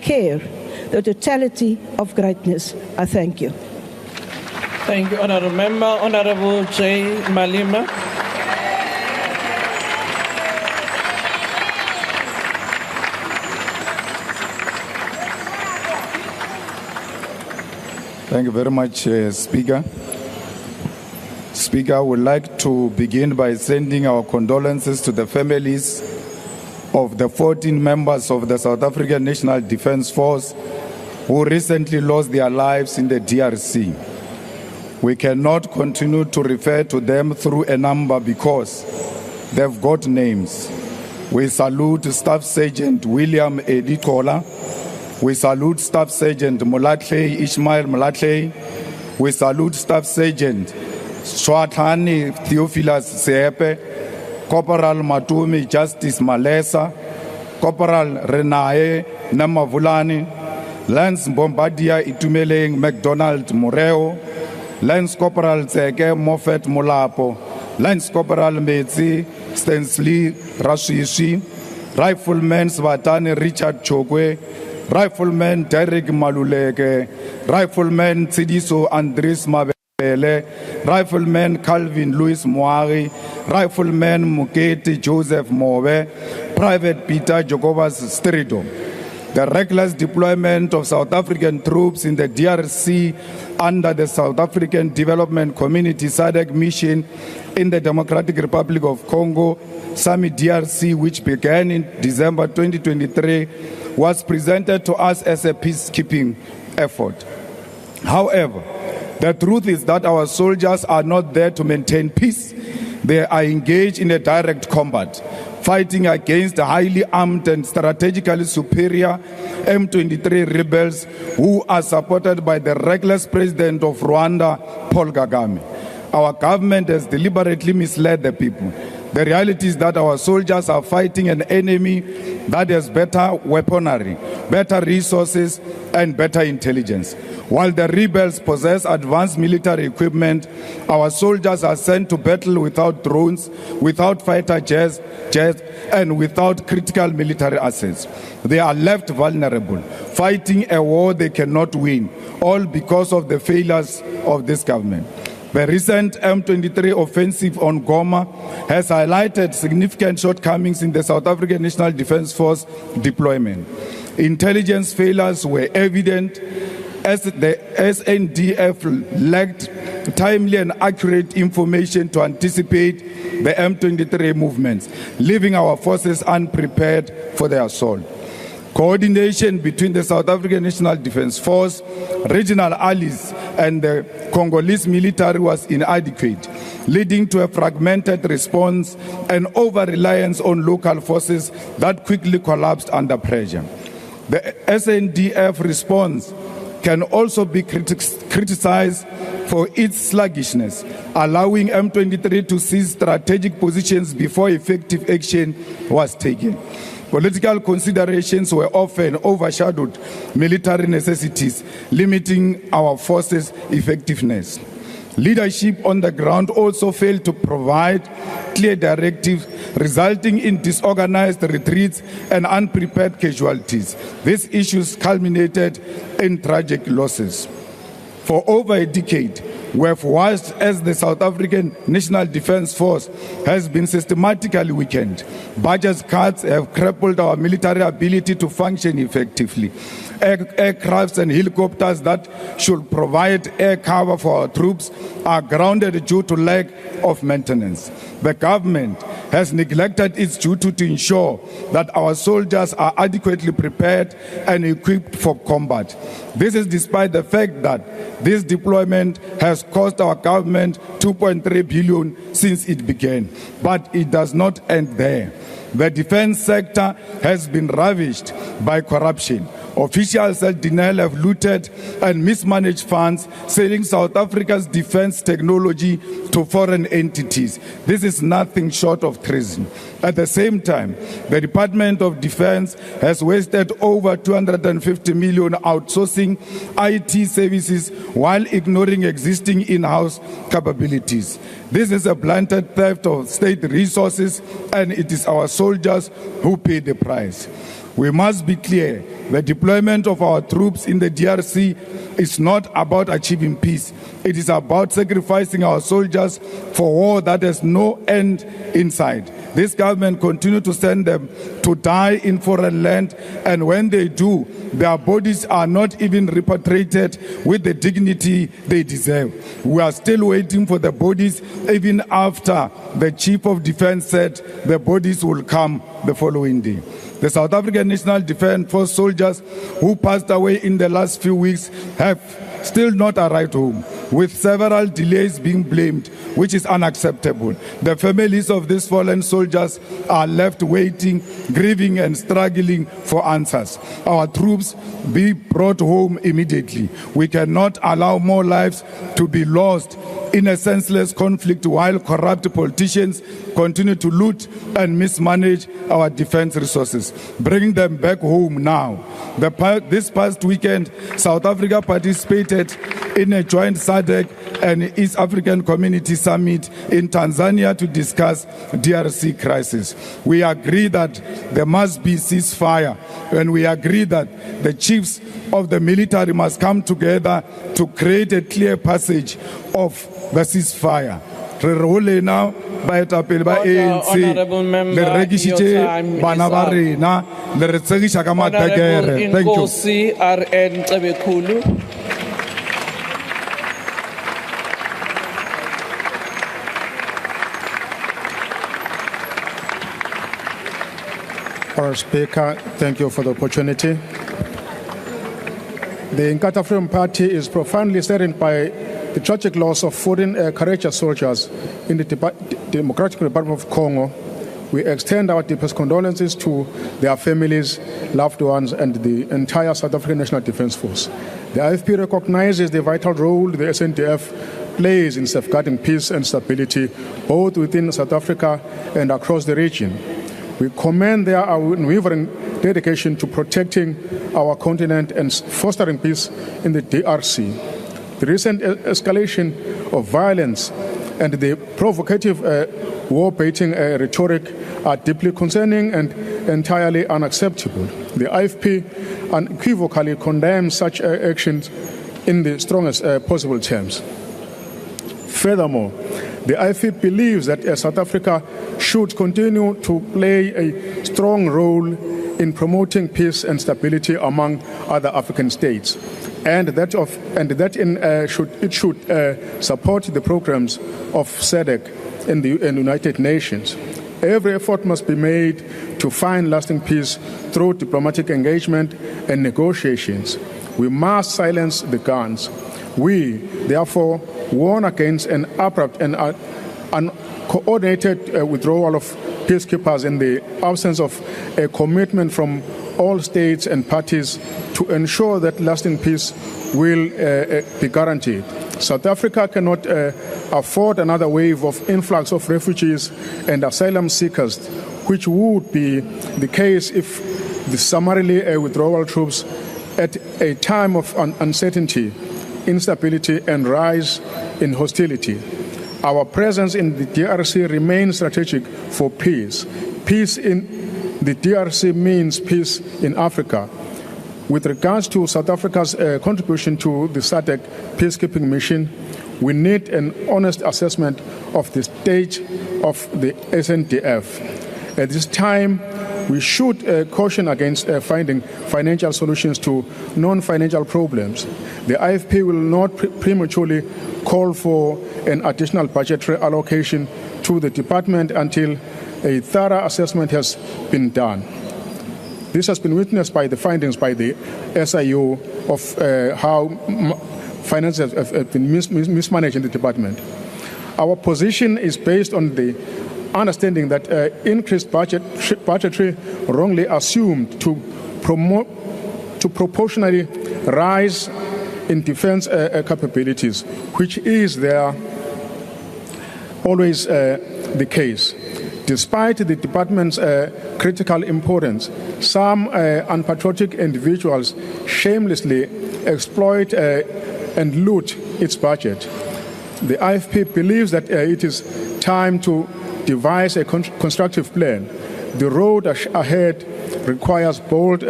care, the totality of greatness. I thank you. Thank you, Honourable Member. Honourable J. Malema. Thank you very much, Speaker. Speaker, I would like to begin by sending our condolences to the families of the 14 members of the South African National Defence Force who recently lost their lives in the DRC. We cannot continue to refer to them through a number because they've got names. We salute Staff Sergeant William Edikola. We salute Staff Sergeant Molatley Ishmael Molatley. We salute Staff Sergeant Swatani Theophilus Seepe, Corporal Matumi Justice Malesa, Corporal Renae Namavulani, Lance Bombardier Itumeleng McDonald Moreo, Lance Corporal Zeke Moffat Molapo, Lance Corporal Metzi Stensley Rashishi, Rifleman Svatani Richard Chokwe, Rifleman Derek Maluleke, Rifleman Tsidiso Andres Mabele, Rifleman Calvin Louis Moari, Rifleman Muketi Joseph Mobe, Private Peter Jacobus Strido. The reckless deployment of South African troops in the DRC under the South African Development Community SADC mission in the Democratic Republic of Congo, SAMI DRC, which began in December 2023, was presented to us as a peacekeeping effort. However, the truth is that our soldiers are not there to maintain peace. They are engaged in a direct combat, fighting against the highly armed and strategically superior M23 rebels who are supported by the reckless president of Rwanda, Paul Kagame. Our government has deliberately misled the people. The reality is that our soldiers are fighting an enemy that has better weaponry, better resources, and better intelligence. While the rebels possess advanced military equipment, our soldiers are sent to battle without drones, without fighter jets, and without critical military assets. They are left vulnerable, fighting a war they cannot win, all because of the failures of this government. The recent M23 offensive on Goma has highlighted significant shortcomings in the South African National Defence Force deployment. Intelligence failures were evident as the SNDF lacked timely and accurate information to anticipate the M23 movements, leaving our forces unprepared for the assault. Coordination between the South African National Defence Force, regional allies, and the Congolese military was inadequate, leading to a fragmented response and over-reliance on local forces that quickly collapsed under pressure. The SNDF response can also be criticized for its sluggishness, allowing M23 to seize strategic positions before effective action was taken. Political considerations were often overshadowed military necessities, limiting our forces' effectiveness. Leadership on the ground also failed to provide clear directives, resulting in disorganized retreats and unprepared casualties. These issues culminated in tragic losses. For over a decade, we have watched as the South African National Defence Force has been systematically weakened. Budget cuts have crippled our military ability to function effectively. Aircrafts and helicopters that should provide air cover for our troops are grounded due to lack of maintenance. The government has neglected its duty to ensure that our soldiers are adequately prepared and equipped for combat. This is despite the fact that this deployment has cost our government 2.3 billion since it began. But it does not end there. The defense sector has been ravished by corruption. Officials at Denel have looted and mismanaged funds, selling South Africa's defense technology to foreign entities. This is nothing short of treason. At the same time, the Department of Defense has wasted over 250 million outsourcing IT services while ignoring existing in-house capabilities. This is a blatant theft of state resources, and it is our soldiers who pay the price. We must be clear, the deployment of our troops in the DRC is not about achieving peace. It is about sacrificing our soldiers for war that has no end in sight. This government continues to send them to die in foreign land, and when they do, their bodies are not even repatriated with the dignity they deserve. We are still waiting for the bodies, even after the Chief of Defense said the bodies will come the following day. The South African National Defence Force soldiers who passed away in the last few weeks have still not arrived home, with several delays being blamed, which is unacceptable. The families of these fallen soldiers are left waiting, grieving and struggling for answers. Our troops be brought home immediately. We cannot allow more lives to be lost in a senseless conflict while corrupt politicians continue to loot and mismanage our defense resources. Bring them back home now. This past weekend, South Africa participated in a joint SADC and East African Community Summit in Tanzania to discuss DRC crisis. We agree that there must be ceasefire, and we agree that the chiefs of the military must come together to create a clear passage of the ceasefire. Re role now baetapele ba ANC le rekisitse bana ba rena le re tsegisha ka matekere. Thank you. RN Xebekhulu. Honourable Speaker, thank you for the opportunity. The Inkatha Freedom Party is profoundly saddened by the tragic loss of 14 courageous soldiers in the Democratic Republic of Congo. We extend our deepest condolences to their families, loved ones, and the entire South African National Defence Force. The IFP recognizes the vital role the SNDF plays in safeguarding peace and stability, both within South Africa and across the region. We commend their unwavering dedication to protecting our continent and fostering peace in the DRC. The recent escalation of violence and the provocative war-baiting rhetoric are deeply concerning and entirely unacceptable. The IFP unequivocally condemns such actions in the strongest possible terms. Furthermore, the IFP believes that South Africa should continue to play a strong role in promoting peace and stability among other African states, and it should support the programs of SADC and the United Nations. Every effort must be made to find lasting peace through diplomatic engagement and negotiations. We must silence the guns. We, therefore, warn against an abrupt and uncoordinated withdrawal of peacekeepers in the absence of a commitment from all states and parties to ensure that lasting peace will be guaranteed. South Africa cannot afford another wave of influx of refugees and asylum seekers, which would be the case if the summarily withdrawal troops at a time of uncertainty, instability and rise in hostility. Our presence in the DRC remains strategic for peace. Peace in the DRC means peace in Africa. With regards to South Africa's contribution to the SADC peacekeeping mission, we need an honest assessment of the state of the SNDF. At this time, we should caution against finding financial solutions to non-financial problems. The IFP will not prematurely call for an additional budgetary allocation to the department until a thorough assessment has been done. This has been witnessed by the findings by the SIO of how finances have been mismanaged in the department. Our position is based on the understanding that increased budgetary wrongly assumed to proportionally rise in defense capabilities, which is there always the case. Despite the department's critical importance, some unpatriotic individuals shamelessly exploit and loot its budget. The IFP believes that it is time to devise a constructive plan the road ahead requires bold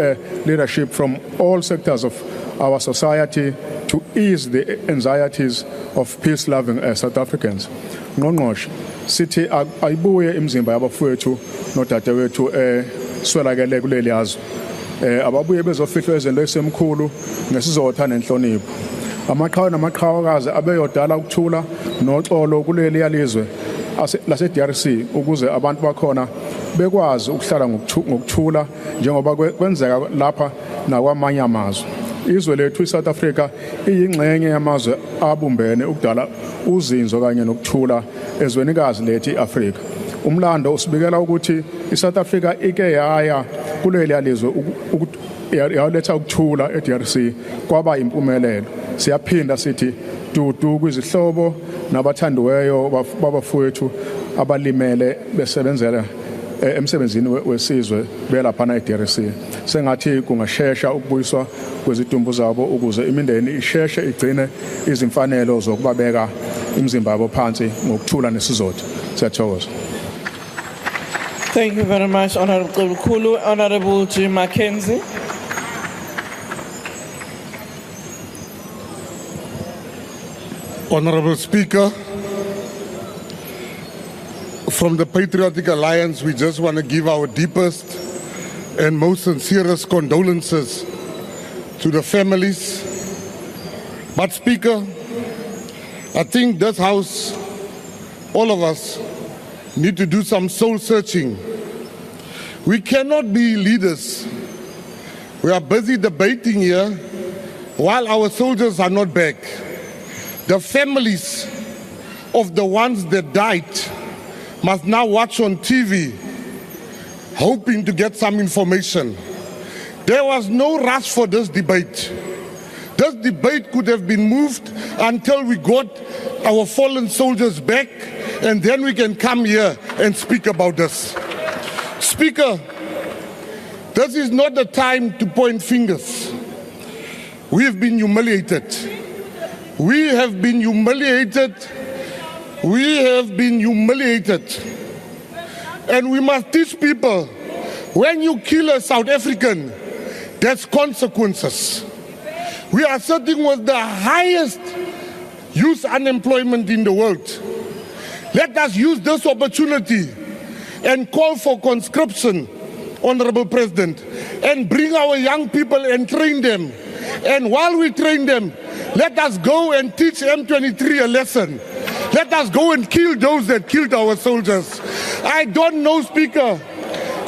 leadership from all sectors of our society to ease the anxieties of peace-loving South Africans. Ngqongqoshe sithi ayibuye imizimba yabafowethu nodadewethu swelakele kuleli yazwe. Ababuye bezofihlwa izinto esemkhulu ngesizotha nenhlonipho. Amaqhawe namaqhawakazi abeyodala ukuthula noxolo kuleli yalizwe lase DRC ukuze abantu bakhona bekwazi ukuhlala ngokuthula njengoba kwenzeka lapha nakwamanye amazwe. Izwe lethu iSouth Africa iyingxenye yamazwe abumbene ukudala uzinzo kanye nokuthula ezwenikazi lethi iAfrika. Umlando usibikela ukuthi iSouth Africa ike yaya kuleli yalizwe yaletha ukuthula eDRC kwaba impumelelo. Siyaphinda sithi dudu kwizihlobo nabathandiweyo babafowethu abalimele besebenzela emsebenzini wesizwe belaphana eDRC. Sengathi kungashesha ukubuyiswa kwezidumbu zabo ukuze imindeni isheshe igcine izimfanelo zokubabeka imizimba yabo phansi ngokuthula nesizotha. Siyathokoza. Thank you very much, Honorable Kulu. Honorable Gayton McKenzie. Honorable Speaker, from the Patriotic Alliance, we just want to give our deepest and most sincerest condolences to the families. But Speaker, I think this House, all of us, need to do some soul searching. We cannot be leaders. We are busy debating here while our soldiers are not back. The families of the ones that died must now watch on TV, hoping to get some information. There was no rush for this debate. This debate could have been moved until we got our fallen soldiers back, and then we can come here and speak about this. Speaker, this is not the time to point fingers. We have been humiliated. We have been humiliated. We have been humiliated. And we must teach people, when you kill a South African, there's consequences. We are sitting with the highest youth unemployment in the world. Let us use this opportunity and call for conscription, Honorable President, and bring our young people and train them. And while we train them, let us go and teach M23 a lesson. Let us go and kill those that killed our soldiers. I don't know, Speaker.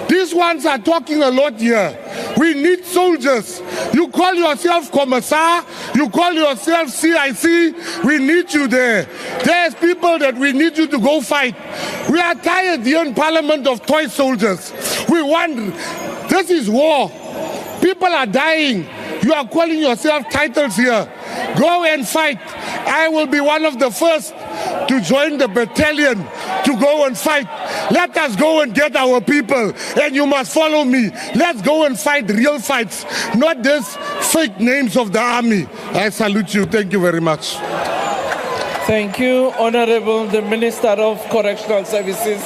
These ones are talking a lot here. We need soldiers. You call yourself Commissar, you call yourself CIC, we need you there. There's people that we need you to go fight. We are tired here in Parliament of toy soldiers. We want, this is war. People are dying. You are calling yourself titles here. Go and fight. I will be one of the first to join the battalion to go and fight. Let us go and get our people, and you must follow me. Let's go and fight real fights, not this fake names of the army. I salute you. Thank you very much. Thank you, Honorable the Minister of Correctional Services.